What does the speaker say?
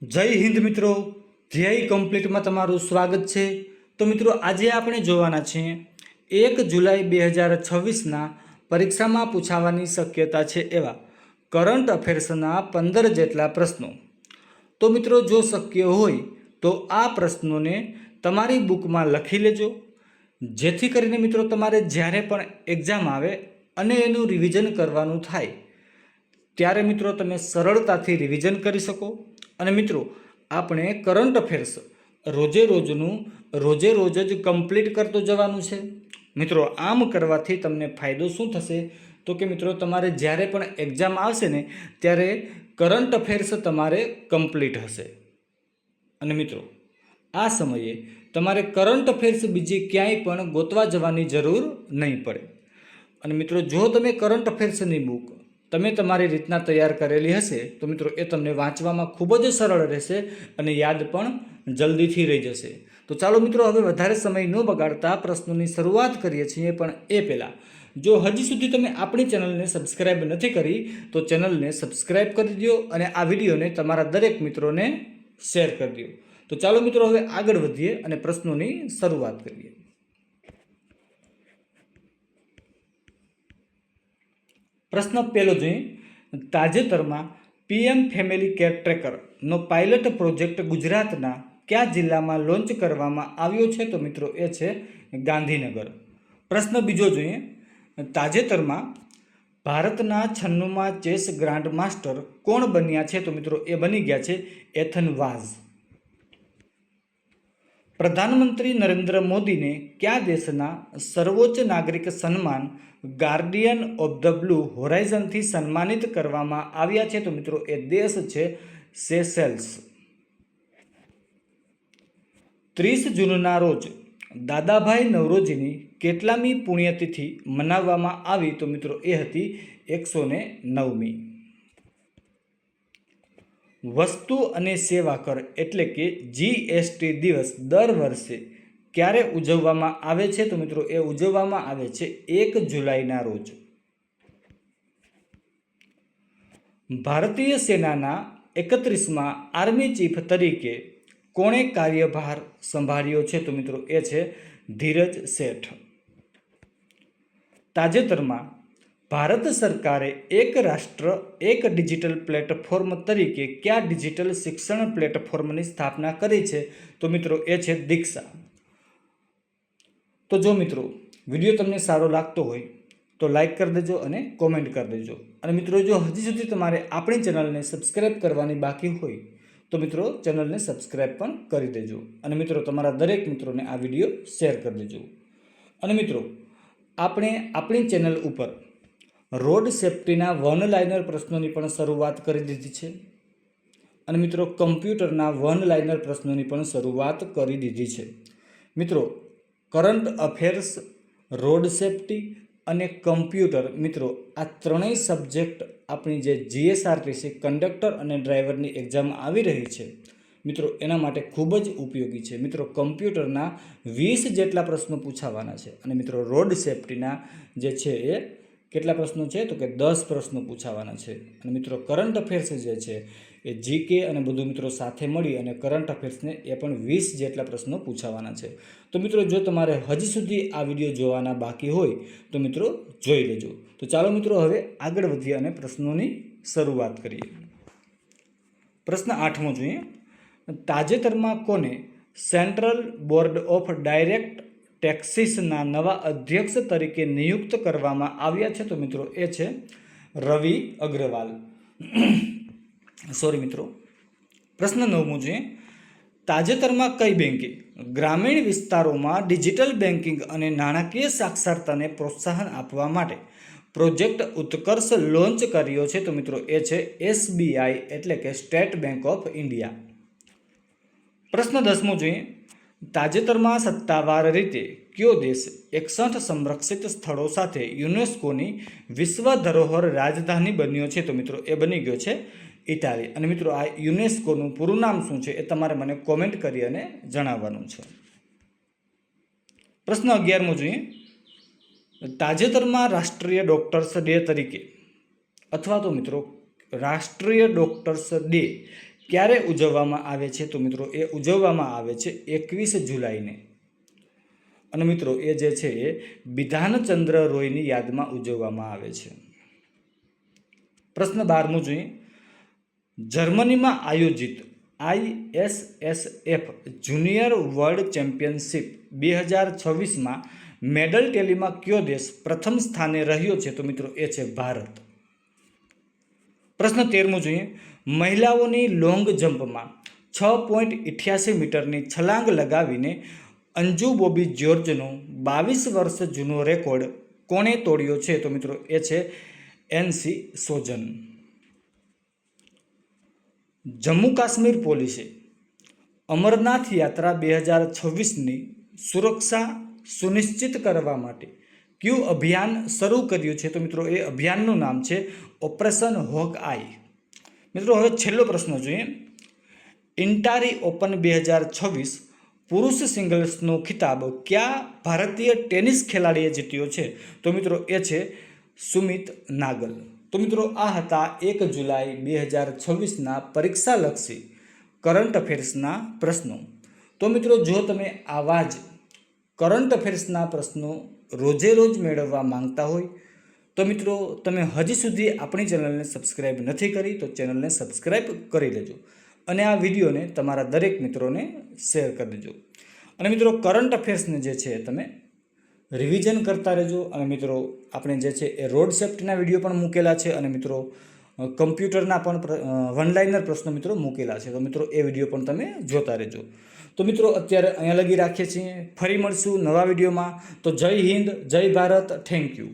જય હિન્દ મિત્રો, ધ્યેય કમ્પ્લીટમાં તમારું સ્વાગત છે। તો મિત્રો આજે આપણે જોવાના છીએ 1 જુલાઈ 2026ના પરીક્ષામાં પૂછાવાની શક્યતા છે એવા કરંટ અફેર્સના 15 જેટલા પ્રશ્નો। તો મિત્રો જો શક્ય હોય તો આ પ્રશ્નોને તમારી બુકમાં લખી લેજો, જેથી કરીને મિત્રો તમારે જ્યારે પણ એક્ઝામ આવે અને એનું રિવિઝન કરવાનું થાય ત્યારે મિત્રો તમે સરળતાથી રિવિઝન કરી શકો। અને મિત્રો આપણે કરંટ અફેર્સ રોજે રોજ જ કમ્પ્લીટ કરતો જવાનું છે। મિત્રો આમ કરવાથી તમને ફાયદો શું થશે તો કે મિત્રો તમારે જ્યારે પણ એક્ઝામ આવશે ને ત્યારે કરંટ અફેર્સ તમારે કમ્પ્લીટ હશે। અને મિત્રો આ સમયે તમારે કરંટ અફેર્સ બીજી ક્યાંય પણ ગોતવા જવાની જરૂર નહીં પડે। અને મિત્રો જો તમે કરંટ અફેર્સની બુક તમે તમારી રીતના તૈયાર કરેલી હશે તો મિત્રો એ તમને વાંચવામાં ખૂબ જ સરળ રહેશે અને યાદ પણ જલ્દીથી રહી જશે। તો ચાલો મિત્રો હવે વધારે સમય ન બગાડતા પ્રશ્નોની શરૂઆત કરીએ છીએ, પણ એ પહેલાં જો હજી સુધી તમે આપણી ચેનલને સબસ્ક્રાઈબ નથી કરી તો ચેનલને સબસ્ક્રાઈબ કરી દો અને આ વિડીયોને તમારા દરેક મિત્રોને શેર કરી દો। તો ચાલો મિત્રો હવે આગળ વધીએ અને પ્રશ્નોની શરૂઆત કરીએ। પ્રશ્ન પહેલો જોઈએ, તાજેતરમાં પીએમ ફેમિલી કેર ટ્રેકરનો પાયલટ પ્રોજેક્ટ ગુજરાતના કયા જિલ્લામાં લોન્ચ કરવામાં આવ્યો છે તો મિત્રો એ છે ગાંધીનગર। પ્રશ્ન બીજો જોઈએ, તાજેતરમાં ભારતના 96મા ચેસ ગ્રાન્ડ માસ્ટર કોણ બન્યા છે તો મિત્રો એ બની ગયા છે એથન વાઝ। પ્રધાનમંત્રી નરેન્દ્ર મોદીને કયા દેશના સર્વોચ્ચ નાગરિક સન્માન ગાર્ડિયન ઓફ ધ બ્લુ હોરાઇઝનથી સન્માનિત કરવામાં આવ્યા છે તો મિત્રો એ દેશ છે સેશેલ્સ। 30 જૂનના રોજ દાદાભાઈ નવરોજીની કેટલામી પુણ્યતિથિ મનાવવામાં આવી તો મિત્રો એ હતી 109મી। વસ્તુ અને સેવા કર એટલે કે જીએસટી દિવસ દર વર્ષે ક્યારે ઉજવવામાં આવે છે તો મિત્રો એ ઉજવવામાં આવે છે 1 જુલાઈના રોજ। ભારતીય સેનાના 31મા આર્મી ચીફ તરીકે કોણે કાર્યભાર સંભાળ્યો છે તો મિત્રો એ છે ધીરજ શેઠ। તાજેતરમાં ભારત સરકારે એક રાષ્ટ્ર એક ડિજિટલ પ્લેટફોર્મ તરીકે કયા ડિજિટલ શિક્ષણ પ્લેટફોર્મની સ્થાપના કરી છે તો મિત્રો એ છે દીક્ષા। તો જો મિત્રો વિડીયો તમને સારો લાગતો હોય તો લાઈક કરી દેજો અને કોમેન્ટ કરી દેજો। અને મિત્રો જો હજી સુધી તમારે આપણી ચેનલને સબસ્ક્રાઈબ કરવાની બાકી હોય તો મિત્રો ચેનલને સબસ્ક્રાઈબ પણ કરી દેજો અને મિત્રો તમારા દરેક મિત્રોને આ વિડીયો શેર કરી દેજો। અને મિત્રો આપણે આપણી ચેનલ ઉપર રોડ સેફ્ટીના વન લાઇનર પ્રશ્નોની પણ શરૂઆત કરી દીધી છે અને મિત્રો કમ્પ્યુટરના વન લાઇનર પ્રશ્નોની પણ શરૂઆત કરી દીધી છે। મિત્રો કરંટ અફેર્સ, રોડ સેફ્ટી અને કમ્પ્યુટર મિત્રો આ ત્રણેય સબ્જેક્ટ આપણી જે જીએસઆરટીસી કંડક્ટર અને ડ્રાઈવરની એક્ઝામ આવી રહી છે મિત્રો એના માટે ખૂબ જ ઉપયોગી છે। મિત્રો કમ્પ્યુટરના 20 જેટલા પ્રશ્નો પૂછાવાના છે અને મિત્રો રોડ સેફ્ટીના જે છે એ કેટલા પ્રશ્નો છે તો કે 10 પ્રશ્નો પૂછાવાના છે। અને મિત્રો કરંટ અફેર્સ જે છે એ જીકે અને બધું મિત્રો સાથે મળી અને કરંટ અફેર્સને એ પણ 20 જેટલા પ્રશ્નો પૂછાવાના છે। તો મિત્રો જો તમારે હજી સુધી આ વિડીયો જોવાના બાકી હોય તો મિત્રો જોઈ લેજો। તો ચાલો મિત્રો હવે આગળ વધીએ અને પ્રશ્નોની શરૂઆત કરીએ। પ્રશ્ન 8મો જોઈએ, તાજેતરમાં કોને સેન્ટ્રલ બોર્ડ ઓફ ડાયરેક્ટ ટેક્સીસના નવા અધ્યક્ષ તરીકે નિયુક્ત કરવામાં આવ્યા છે તો મિત્રો એ છે રવિ અગ્રવાલ। સોરી મિત્રો। પ્રશ્ન 9મો જોઈએ, તાજેતરમાં કઈ બેંકે ગ્રામીણ વિસ્તારોમાં ડિજિટલ બેન્કિંગ અને નાણાકીય સાક્ષરતાને પ્રોત્સાહન આપવા માટે પ્રોજેક્ટ ઉત્કર્ષ લોન્ચ કર્યો છે તો મિત્રો એ છે એસબીઆઈ એટલે કે સ્ટેટ બેંક ઓફ ઇન્ડિયા। પ્રશ્ન 10મો જોઈએ, તાજેતરમાં સત્તાવાર રીતે કયો દેશ 61 સંરક્ષિત સ્થળો સાથે યુનેસ્કોની વિશ્વ ધરોહર રાજધાની બન્યો છે તો મિત્રો એ બની ગયો છે ઇટાલી। અને મિત્રો આ યુનેસ્કોનું પૂરું નામ શું છે એ તમારે મને કોમેન્ટ કરી અને જણાવવાનું છે। પ્રશ્ન 11મો જોઈએ, તાજેતરમાં રાષ્ટ્રીય ડોક્ટર્સ ડે તરીકે અથવા તો મિત્રો રાષ્ટ્રીય ડોક્ટર્સ ડે ક્યારે ઉજવવામાં આવે છે? તો મિત્રો એ ઉજવવામાં આવે છે 21 જુલાઈને. અને મિત્રો એ જે છે એ બિધાનચંદ્ર રોયની યાદમાં ઉજવવામાં આવે છે. પ્રશ્ન 12 જોઈએ. જર્મનીમાં આયોજિત ISSF જુનિયર વર્લ્ડ ચેમ્પિયનશિપ 2026માં મેડલ ટેલીમાં કયો દેશ પ્રથમ સ્થાને રહ્યો છે? તો મિત્રો એ છે ભારત. પ્રશ્ન 13 જોઈએ. મહિલાઓની લોંગ જમ્પમાં 6.88 મીટરની છલાંગ લગાવીને અંજુ બોબી જ્યોર્જનો 22 વર્ષ જૂનો રેકોર્ડ કોણે તોડ્યો છે? તો મિત્રો એ છે એનસી સોજન. જમ્મુ કાશ્મીર પોલીસે અમરનાથ યાત્રા 2026ની સુરક્ષા સુનિશ્ચિત કરવા માટે કયું અભિયાન શરૂ કર્યું છે? તો મિત્રો એ અભિયાનનું નામ છે ઓપરેશન હોક આઈ. મિત્રો હવે છેલ્લો પ્રશ્ન જોઈએ. ઇન્ટારી ઓપન 2026 પુરુષ સિંગલ્સનો ખિતાબ કયા ભારતીય ટેનિસ ખેલાડીએ જીત્યો છે? તો મિત્રો એ છે સુમિત નાગલ. તો મિત્રો આ હતા 1 જુલાઈ 2026ના પરીક્ષાલક્ષી કરંટ અફેર્સના પ્રશ્નો. તો મિત્રો જો તમે આવા જ કરંટ અફેર્સના પ્રશ્નો રોજે રોજ મેળવવા માંગતા હોય તો મિત્રો તમે હજી સુધી આપણી ચેનલને સબસ્ક્રાઈબ નથી કરી તો ચેનલને સબસ્ક્રાઈબ કરી લેજો અને આ વિડીયોને તમારા દરેક મિત્રોને શેર કરી દેજો. અને મિત્રો કરંટ અફેર્સને જે છે તમે રિવિઝન કરતા રહેજો. અને મિત્રો આપણે જે છે એ રોડ સેફ્ટીના વિડીયો પણ મૂકેલા છે અને મિત્રો કમ્પ્યુટરના પણ વન લાઇનર પ્રશ્નો મિત્રો મૂકેલા છે. તો મિત્રો એ વિડીયો પણ તમે જોતા રહેજો. તો મિત્રો અત્યારે અહીંયા લગી રાખીએ છીએ. ફરી મળશું નવા વિડીયોમાં. તો જય હિન્દ, જય ભારત, થેન્ક યુ.